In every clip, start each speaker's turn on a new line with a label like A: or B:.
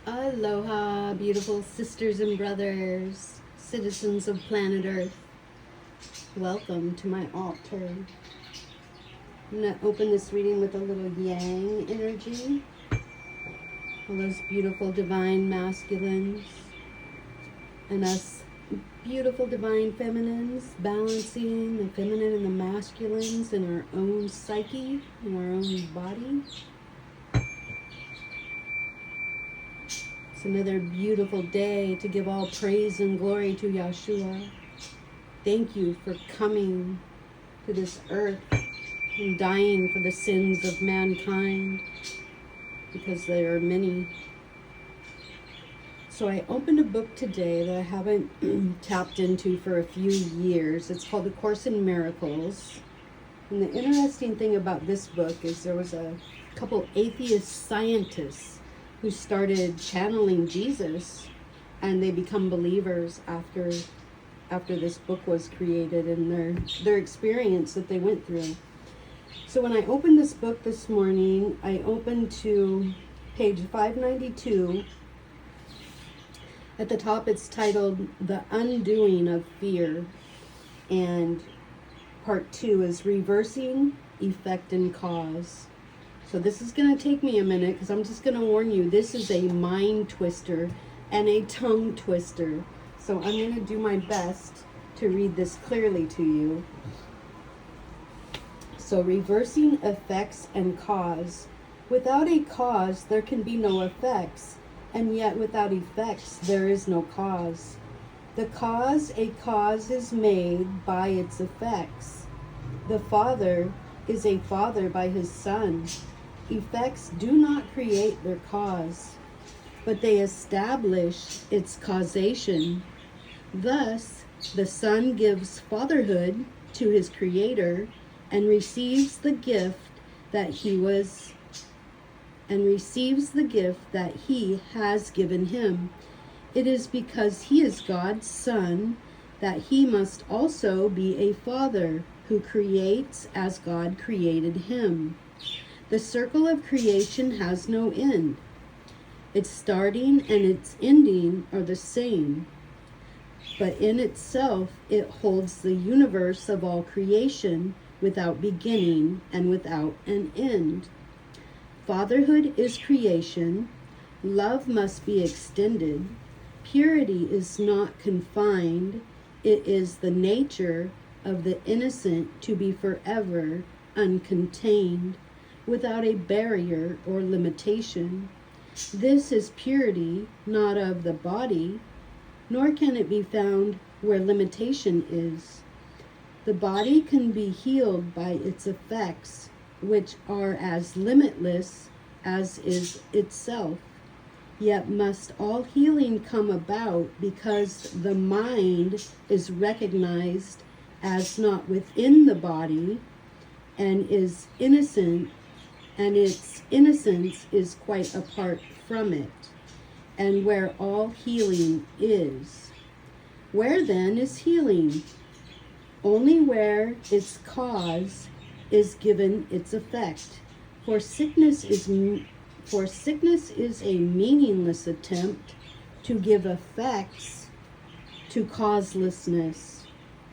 A: Aloha, beautiful sisters and brothers, citizens of planet Earth. Welcome to my altar. I'm going to open this reading with a little yang energy. All those beautiful divine masculines and us beautiful divine feminines, balancing the feminine and the masculines in our own psyche, in our own body. It's another beautiful day to give all praise and glory to Yeshua. Thank you for coming to this earth and dying for the sins of mankind, because there are many. So I opened a book today that I haven't tapped into for a few years. It's called A Course in Miracles. And the interesting thing about this book is there was a couple atheist scientists who started channeling Jesus, and they become believers after this book was created, and their experience that they went through. So when I opened this book this morning, I opened to page 592. At the top it's titled The Undoing of Fear, and part 2 is Reversing Effect and Cause. So this is going to take me a minute, because I'm just going to warn you, this is a mind twister and a tongue twister. So I'm going to do my best to read this clearly to you. So reversing effects and cause. Without a cause, there can be no effects, and yet without effects, there is no cause. A cause is made by its effects. The Father is a father by his Son. Effects do not create their cause, but they establish its causation. Thus, the Son gives fatherhood to his Creator and receives the gift that he has given him. It is because he is God's Son that he must also be a father who creates as God created him. The circle of creation has no end. Its starting and its ending are the same, but in itself it holds the universe of all creation without beginning and without an end. Fatherhood is creation. Love must be extended. Purity is not confined. It is the nature of the innocent to be forever uncontained, without a barrier or limitation. This is purity, not of the body, nor can it be found where limitation is. The body can be healed by its effects, which are as limitless as is itself. Yet must all healing come about because the mind is recognized as not within the body and is innocent, and its innocence is quite apart from it, and where all healing is. Where then is healing? Only where its cause is given its effect. For sickness is a meaningless attempt to give effects to causelessness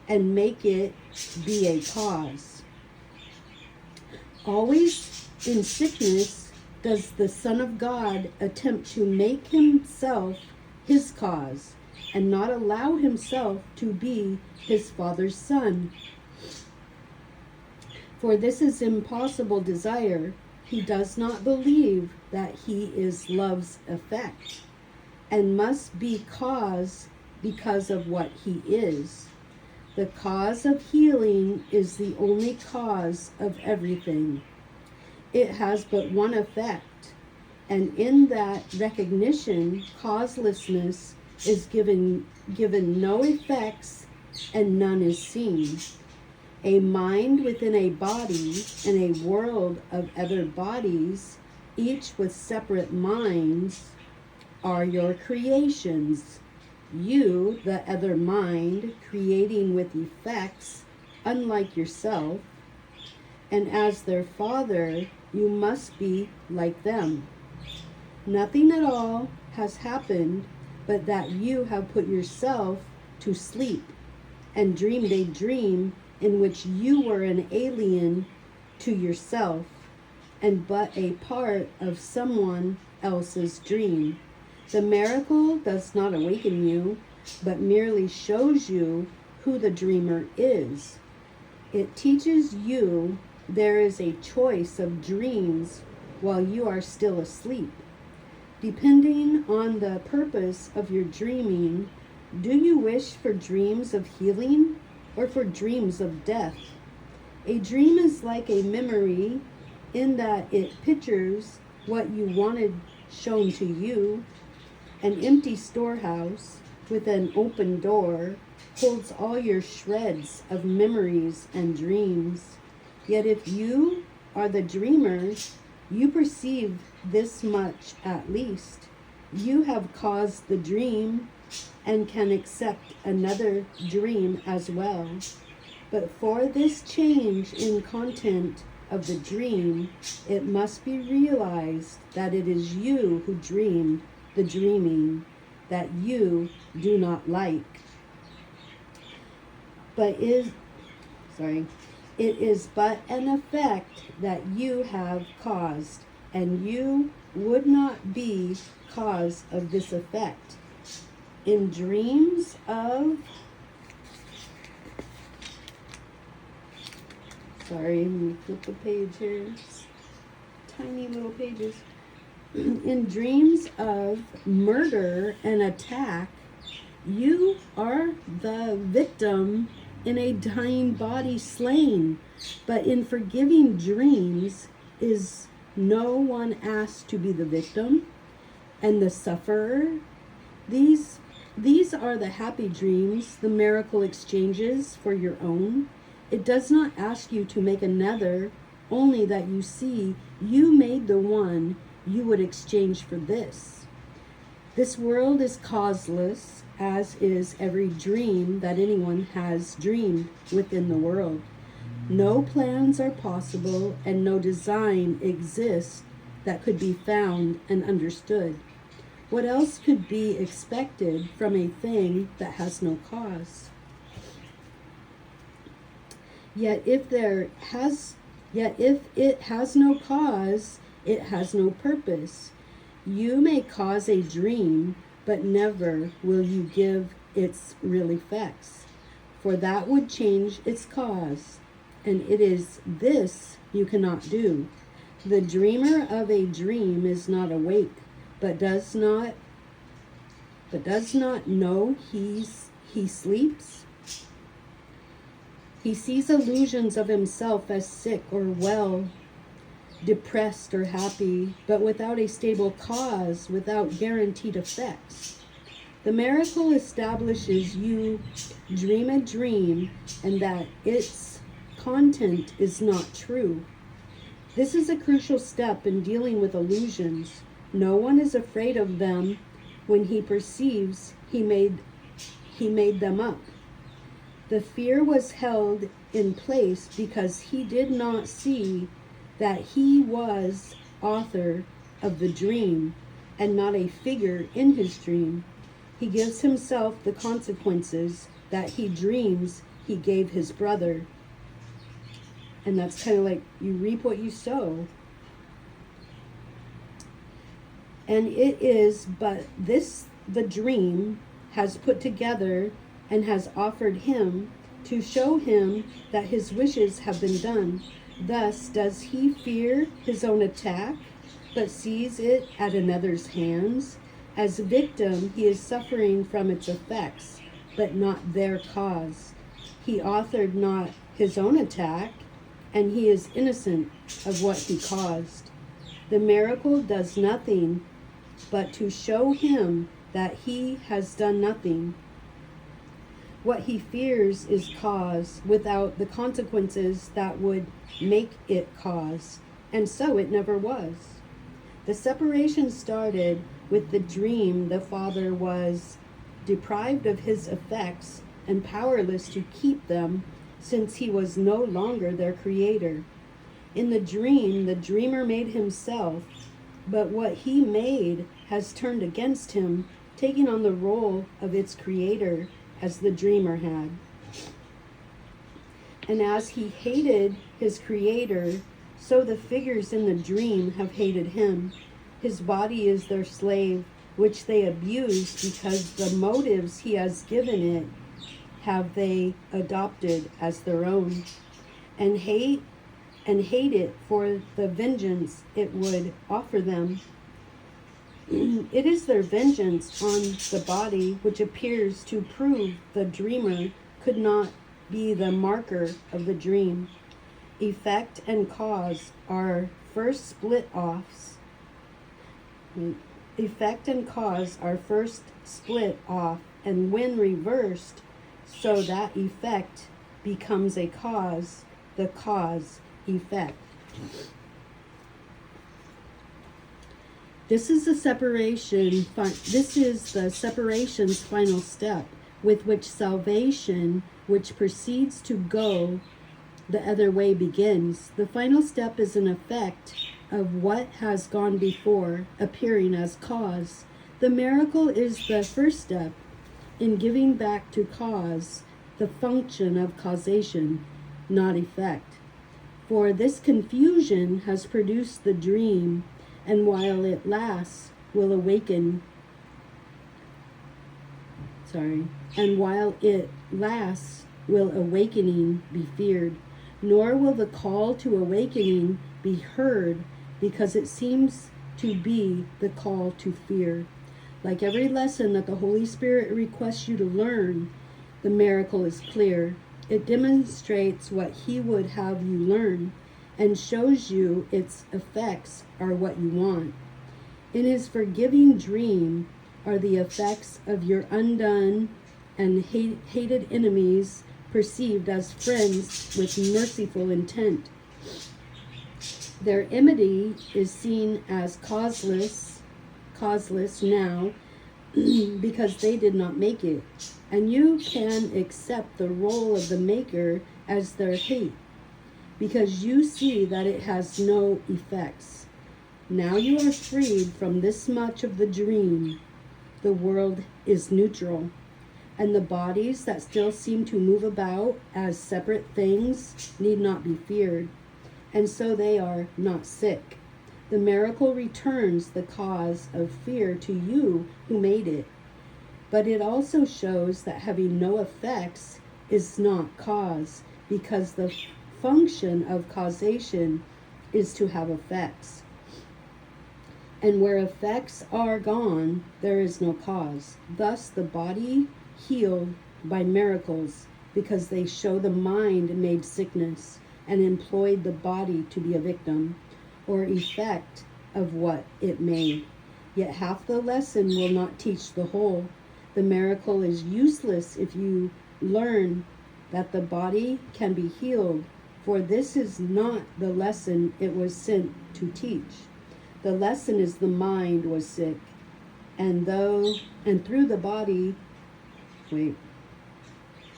A: and make it be a cause. Always in sickness does the Son of God attempt to make himself his cause and not allow himself to be his Father's Son. For this is impossible desire. He does not believe that he is love's effect and must be cause because of what he is. The cause of healing is the only cause of everything. It has but one effect, and in that recognition, causelessness is given no effects and none is seen. A mind within a body and a world of other bodies, each with separate minds, are your creations. You, the other mind, creating with effects, unlike yourself, and as their father, you must be like them. Nothing at all has happened, but that you have put yourself to sleep and dreamed a dream in which you were an alien to yourself and but a part of someone else's dream. The miracle does not awaken you, but merely shows you who the dreamer is. It teaches you there is a choice of dreams while you are still asleep. Depending on the purpose of your dreaming, do you wish for dreams of healing or for dreams of death? A dream is like a memory in that it pictures what you wanted shown to you. An empty storehouse with an open door holds all your shreds of memories and dreams. Yet if you are the dreamer, you perceive this much at least. You have caused the dream and can accept another dream as well. But for this change in content of the dream, it must be realized that it is you who dreamed the dreaming that you do not like. It is but an effect that you have caused, and you would not be cause of this effect. In dreams of let me flip the page here. Tiny little pages. In dreams of murder and attack, you are the victim in a dying body slain. But in forgiving dreams, is no one asked to be the victim and the sufferer? These are the happy dreams, the miracle exchanges for your own. It does not ask you to make another, only that you see you made the one you would exchange for this. This world is causeless, as is every dream that anyone has dreamed within the world. No plans are possible, and no design exists that could be found and understood. What else could be expected from a thing that has no cause? Yet if it has no cause, it has no purpose. You may cause a dream, but never will you give its real effects, for that would change its cause, and it is this you cannot do. The dreamer of a dream is not awake, but does not know he sleeps. He sees illusions of himself as sick or well, depressed or happy, but without a stable cause, without guaranteed effects. The miracle establishes you dream a dream and that its content is not true. This is a crucial step in dealing with illusions. No one is afraid of them when he perceives he made them up. The fear was held in place because he did not see that he was author of the dream and not a figure in his dream. He gives himself the consequences that he dreams he gave his brother. And that's kind of like you reap what you sow. And it is but this the dream has put together and has offered him to show him that his wishes have been done. Thus does he fear his own attack, but sees it at another's hands. As a victim, he is suffering from its effects, but not their cause. He authored not his own attack, and he is innocent of what he caused. The miracle does nothing but to show him that he has done nothing. What he fears is cause without the consequences that would make it cause, and so it never was. The separation started with the dream the father was deprived of his effects and powerless to keep them since he was no longer their creator. In the dream, the dreamer made himself But what he made has turned against him, taking on the role of its creator as the dreamer had. And as he hated his creator, so the figures in the dream have hated him. His body is their slave, which they abuse because the motives he has given it have they adopted as their own, and hate it for the vengeance it would offer them. It is their vengeance on the body which appears to prove the dreamer could not be the marker of the dream. Effect and cause are first split off. Effect and cause are first split off, and when reversed, so that effect becomes a cause, the cause effect. This is the separation's final step, with which salvation, which proceeds to go the other way, begins. The final step is an effect of what has gone before, appearing as cause. The miracle is the first step in giving back to cause the function of causation, not effect. For this confusion has produced the dream, and while it lasts, will awaken. And while it lasts, will awakening be feared, nor will the call to awakening be heard, because it seems to be the call to fear. Like every lesson that the Holy Spirit requests you to learn, the miracle is clear. It demonstrates what He would have you learn and shows you its effects are what you want. In His forgiving dream are the effects of your undone and hated enemies perceived as friends with merciful intent. Their enmity is seen as causeless now because they did not make it, and you can accept the role of the maker as their hate because you see that it has no effects. Now you are freed from this much of the dream. The world is neutral, and the bodies that still seem to move about as separate things need not be feared, and so they are not sick. The miracle returns the cause of fear to you who made it, but it also shows that having no effects is not cause, because the function of causation is to have effects. And where effects are gone, there is no cause. Thus the body healed by miracles, because they show the mind made sickness and employed the body to be a victim or effect of what it made. Yet half the lesson will not teach the whole. The miracle is useless if you learn that the body can be healed, for this is not the lesson it was sent to teach. The lesson is the mind was sick, and through the body, the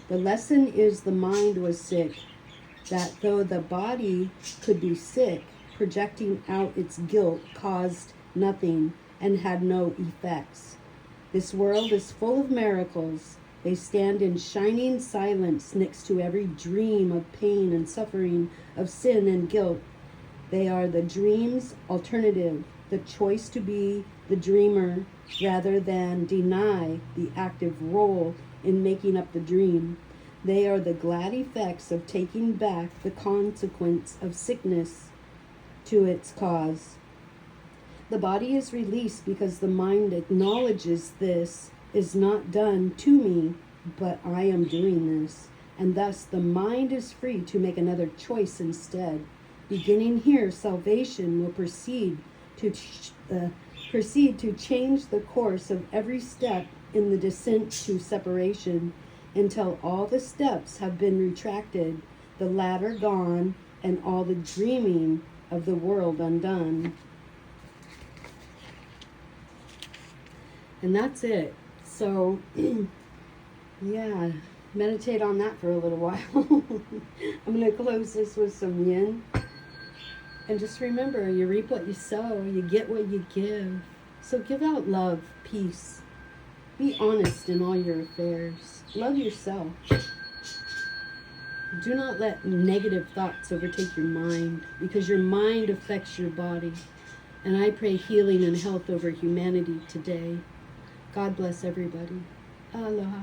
A: lesson is the mind was sick, that though the body could be sick, projecting out its guilt caused nothing and had no effects. This world is full of miracles. They stand in shining silence next to every dream of pain and suffering, of sin and guilt. They are the dream's alternative, the choice to be the dreamer rather than deny the active role in making up the dream. They are the glad effects of taking back the consequence of sickness to its cause. The body is released because the mind acknowledges this is not done to me, but I am doing this. And thus the mind is free to make another choice instead. Beginning here, salvation will proceed to change the course of every step in the descent to separation, until all the steps have been retracted, the ladder gone, and all the dreaming of the world undone. And that's it. So, yeah, meditate on that for a little while. I'm going to close this with some yin. And just remember, you reap what you sow, you get what you give. So give out love, peace. Be honest in all your affairs. Love yourself. Do not let negative thoughts overtake your mind, because your mind affects your body. And I pray healing and health over humanity today. God bless everybody. Aloha.